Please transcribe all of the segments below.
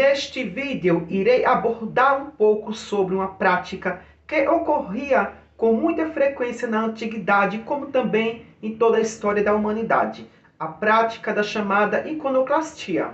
Neste vídeo, irei abordar um pouco sobre uma prática que ocorria com muita frequência na antiguidade, como também em toda a história da humanidade. A prática da chamada iconoclastia,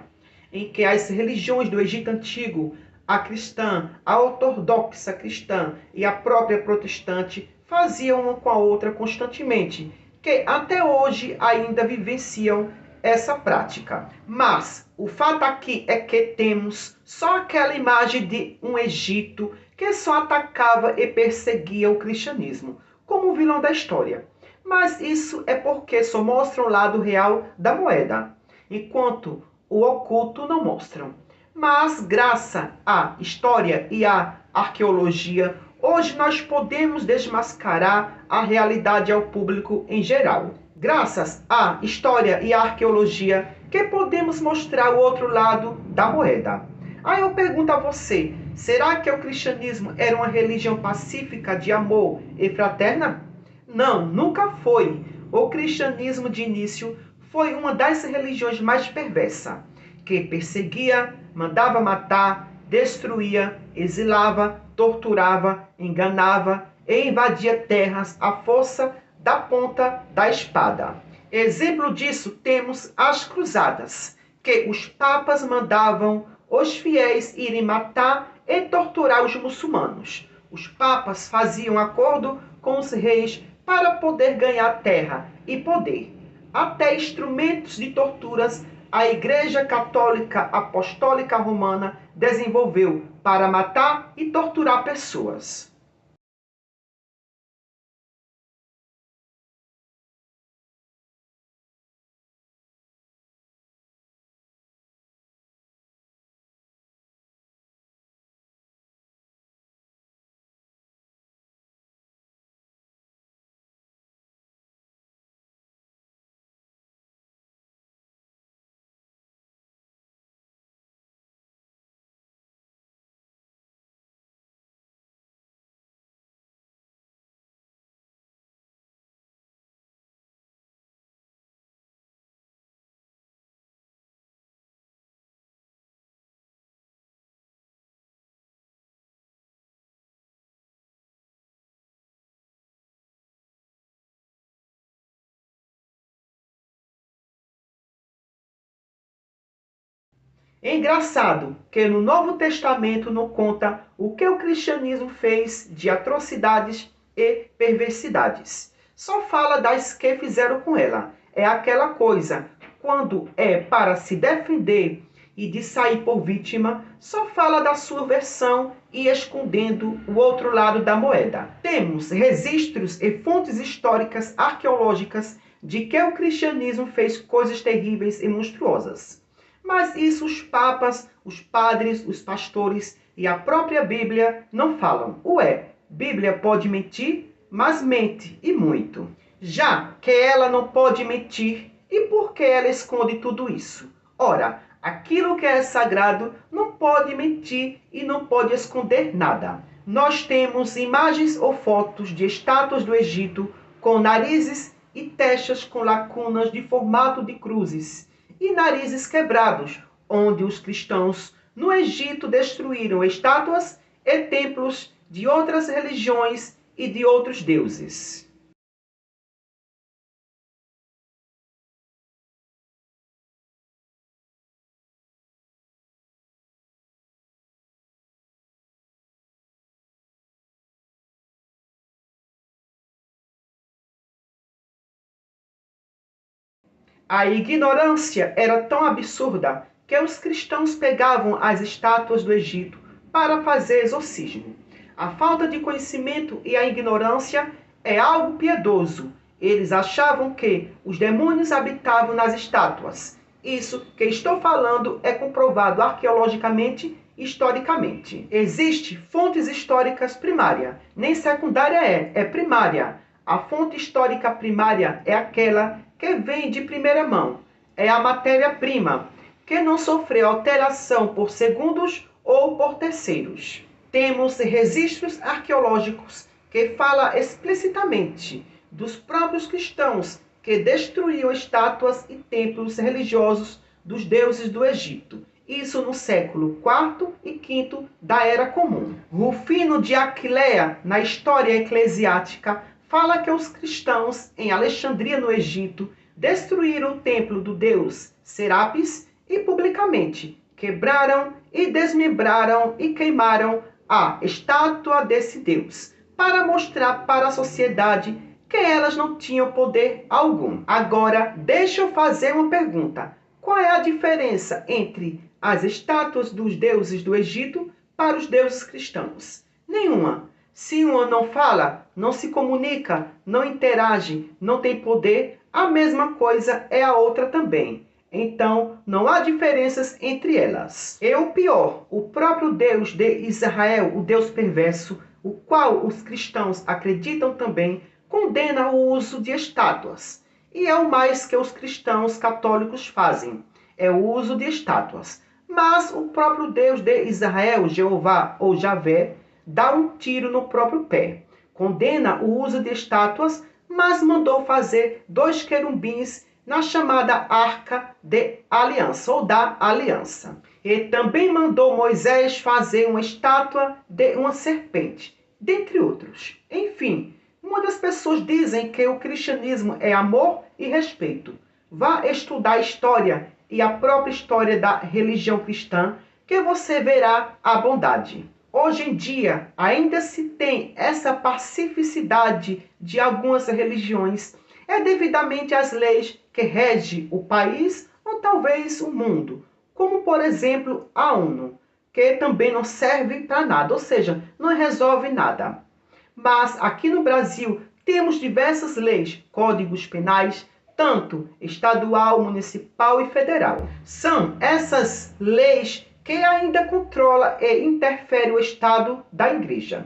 em que as religiões do Egito Antigo, a cristã, a ortodoxa cristã e a própria protestante, faziam uma com a outra constantemente, que até hoje ainda vivenciam essa prática. Mas o fato aqui é que temos só aquela imagem de um Egito que só atacava e perseguia o cristianismo, como o vilão da história. Mas isso é porque só mostra o lado real da moeda, enquanto o oculto não mostram. Mas graças à história e à arqueologia, hoje nós podemos desmascarar a realidade ao público em geral. Graças à história e à arqueologia que podemos mostrar o outro lado da moeda. Aí eu pergunto a você, será que o cristianismo era uma religião pacífica de amor e fraterna? Não, nunca foi. O cristianismo de início foi uma das religiões mais perversas, que perseguia, mandava matar, destruía, exilava, torturava, enganava e invadia terras à força da ponta da espada. Exemplo disso temos as cruzadas, que os papas mandavam os fiéis irem matar e torturar os muçulmanos. Os papas faziam acordo com os reis para poder ganhar terra e poder. Até instrumentos de torturas a Igreja Católica Apostólica Romana desenvolveu para matar e torturar pessoas. É engraçado que no Novo Testamento não conta o que o cristianismo fez de atrocidades e perversidades. Só fala das que fizeram com ela. É aquela coisa, quando é para se defender e de sair por vítima, só fala da sua versão e escondendo o outro lado da moeda. Temos registros e fontes históricas arqueológicas de que o cristianismo fez coisas terríveis e monstruosas. Mas isso os papas, os padres, os pastores e a própria Bíblia não falam. Ué, Bíblia pode mentir, mas mente e muito. Já que ela não pode mentir, e por que ela esconde tudo isso? Ora, aquilo que é sagrado não pode mentir e não pode esconder nada. Nós temos imagens ou fotos de estátuas do Egito com narizes e testas com lacunas de formato de cruzes e narizes quebrados, onde os cristãos no Egito destruíram estátuas e templos de outras religiões e de outros deuses. A ignorância era tão absurda que os cristãos pegavam as estátuas do Egito para fazer exorcismo. A falta de conhecimento e a ignorância é algo piedoso. Eles achavam que os demônios habitavam nas estátuas. Isso que estou falando é comprovado arqueologicamente e historicamente. Existem fontes históricas primárias, nem secundária é primária. A fonte histórica primária é aquela que vem de primeira mão. É a matéria-prima, que não sofreu alteração por segundos ou por terceiros. Temos registros arqueológicos que falam explicitamente dos próprios cristãos que destruíam estátuas e templos religiosos dos deuses do Egito. isso no século IV e V da Era Comum. Rufino de Aquileia, na História Eclesiástica, fala que os cristãos em Alexandria, no Egito, destruíram o templo do deus Serapis e publicamente quebraram e desmembraram e queimaram a estátua desse deus, para mostrar para a sociedade que elas não tinham poder algum. Agora, deixa eu fazer uma pergunta. Qual é a diferença entre as estátuas dos deuses do Egito para os deuses cristãos? Nenhuma. Se uma não fala, não se comunica, não interage, não tem poder, a mesma coisa é a outra também. Então, não há diferenças entre elas. E o pior, o próprio Deus de Israel, o Deus perverso, o qual os cristãos acreditam também, condena o uso de estátuas. E é o mais que os cristãos católicos fazem, é o uso de estátuas. Mas o próprio Deus de Israel, Jeová ou Javé, dá um tiro no próprio pé. Condena o uso de estátuas, mas mandou fazer 2 querubins na chamada Arca de Aliança, ou da Aliança. E também mandou Moisés fazer uma estátua de uma serpente, dentre outros. Enfim, muitas pessoas dizem que o cristianismo é amor e respeito. Vá estudar a história e a própria história da religião cristã, que você verá a bondade. Hoje em dia, ainda se tem essa pacificidade de algumas religiões, é devidamente às leis que regem o país ou talvez o mundo, como por exemplo a ONU, que também não serve para nada, ou seja, não resolve nada. Mas aqui no Brasil temos diversas leis, códigos penais, tanto estadual, municipal e federal. São essas leis que ainda controla e interfere o Estado da Igreja,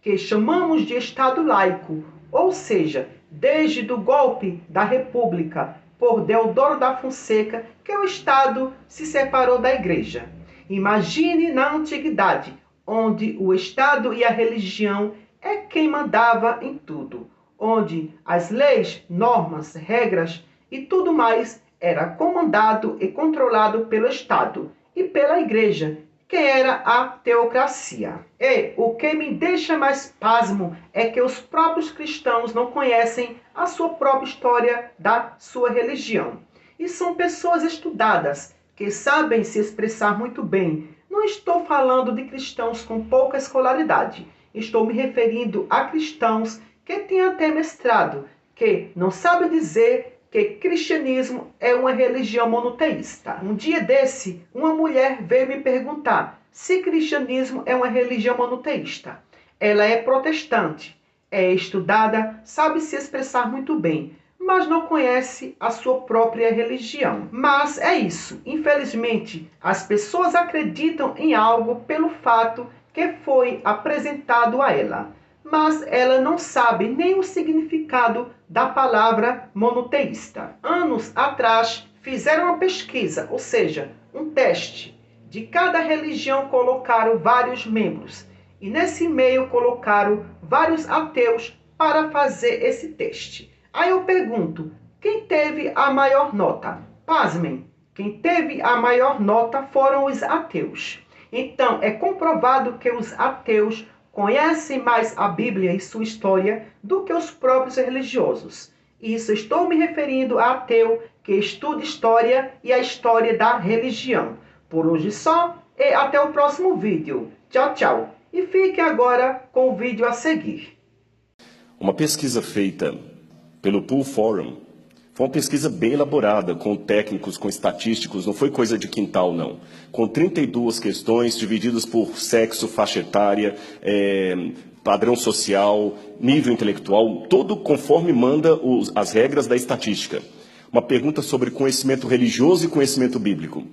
que chamamos de Estado laico, ou seja, desde o golpe da República por Deodoro da Fonseca, que o Estado se separou da Igreja. Imagine na antiguidade, onde o Estado e a religião é quem mandava em tudo, onde as leis, normas, regras e tudo mais era comandado e controlado pelo Estado e pela Igreja, que era a teocracia. E o que me deixa mais pasmo é que os próprios cristãos não conhecem a sua própria história da sua religião. E são pessoas estudadas, que sabem se expressar muito bem. Não estou falando de cristãos com pouca escolaridade. Estou me referindo a cristãos que têm até mestrado, que não sabem dizer que cristianismo é uma religião monoteísta. Um dia desse, uma mulher veio me perguntar se cristianismo é uma religião monoteísta. Ela é protestante, é estudada, sabe se expressar muito bem, mas não conhece a sua própria religião. Mas é isso. Infelizmente, as pessoas acreditam em algo pelo fato que foi apresentado a ela, mas ela não sabe nem o significado da palavra monoteísta. Anos atrás, fizeram uma pesquisa, ou seja, um teste. De cada religião colocaram vários membros, e nesse meio colocaram vários ateus para fazer esse teste. Aí eu pergunto, quem teve a maior nota? Pasmem, quem teve a maior nota foram os ateus. Então, é comprovado que os ateus conhecem mais a Bíblia e sua história do que os próprios religiosos. Isso estou me referindo a ateu que estuda história e a história da religião. Por hoje só e até o próximo vídeo. Tchau, tchau. E fique agora com o vídeo a seguir. Uma pesquisa feita pelo Pool Forum foi uma pesquisa bem elaborada, com técnicos, com estatísticos, não foi coisa de quintal, não. Com 32 questões divididas por sexo, faixa etária, padrão social, nível intelectual, tudo conforme manda as regras da estatística. Uma pergunta sobre conhecimento religioso e conhecimento bíblico.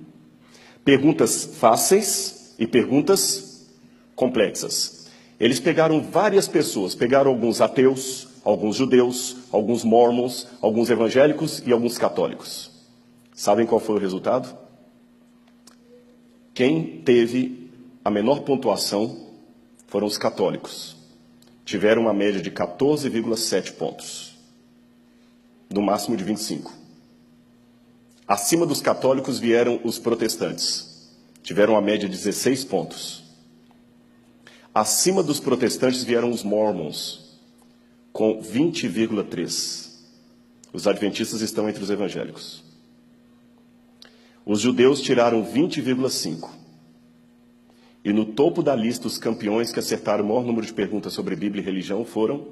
Perguntas fáceis e perguntas complexas. Eles pegaram várias pessoas, pegaram alguns ateus, alguns judeus, alguns mormons, alguns evangélicos e alguns católicos. Sabem qual foi o resultado? Quem teve a menor pontuação foram os católicos. Tiveram uma média de 14,7 pontos, no máximo de 25. Acima dos católicos vieram os protestantes. tiveram a média de 16 pontos. Acima dos protestantes vieram os mormons, com 20,3. Os adventistas estão entre os evangélicos. Os judeus tiraram 20,5. E no topo da lista, os campeões que acertaram o maior número de perguntas sobre Bíblia e religião foram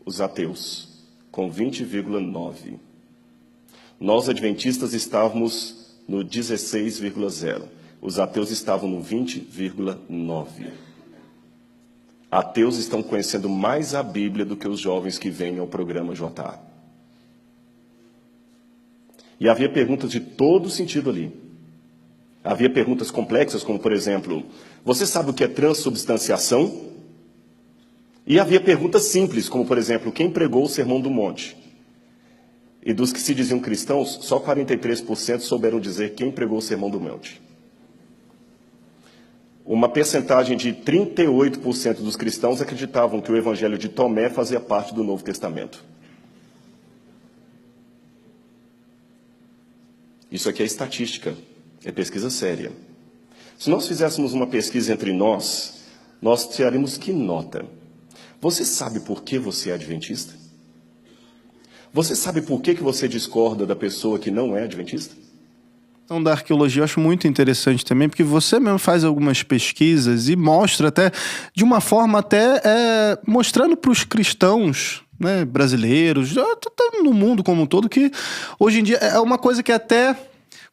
os ateus, com 20,9. Nós, adventistas, estávamos no 16,0. Os ateus estavam no 20,9. Ateus estão conhecendo mais a Bíblia do que os jovens que vêm ao programa JA. E havia perguntas de todo sentido ali. Havia perguntas complexas, como, por exemplo, você sabe o que é transubstanciação? E havia perguntas simples, como, por exemplo, quem pregou o Sermão do Monte? E dos que se diziam cristãos, só 43% souberam dizer quem pregou o Sermão do Monte. Uma percentagem de 38% dos cristãos acreditavam que o Evangelho de Tomé fazia parte do Novo Testamento. Isso aqui é estatística, é pesquisa séria. Se nós fizéssemos uma pesquisa entre nós tiraríamos que nota? Você sabe por que você é adventista? Você sabe por que você discorda da pessoa que não é adventista? Então, da arqueologia eu acho muito interessante também, porque você mesmo faz algumas pesquisas e mostra até, de uma forma até mostrando para os cristãos, né, brasileiros, no mundo como um todo, que hoje em dia é uma coisa que até,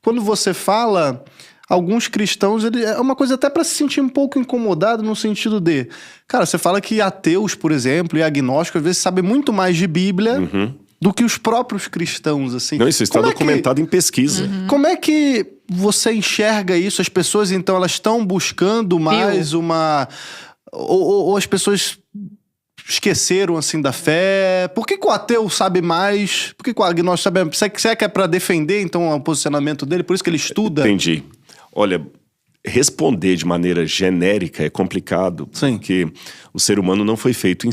quando você fala, alguns cristãos, é uma coisa até para se sentir um pouco incomodado no sentido de, cara, você fala que ateus, por exemplo, e agnósticos, às vezes sabem muito mais de Bíblia do que os próprios cristãos, assim. Não, isso está documentado em pesquisa. Como é que você enxerga isso? As pessoas, então, elas estão buscando mais uma... Ou as pessoas esqueceram, assim, da fé? Por que o ateu sabe mais? Por que o agnóstico sabe... Será que é para defender, então, o posicionamento dele? Por isso que ele estuda? Entendi. Olha, responder de maneira genérica é complicado. Sim. Porque o ser humano não foi feito em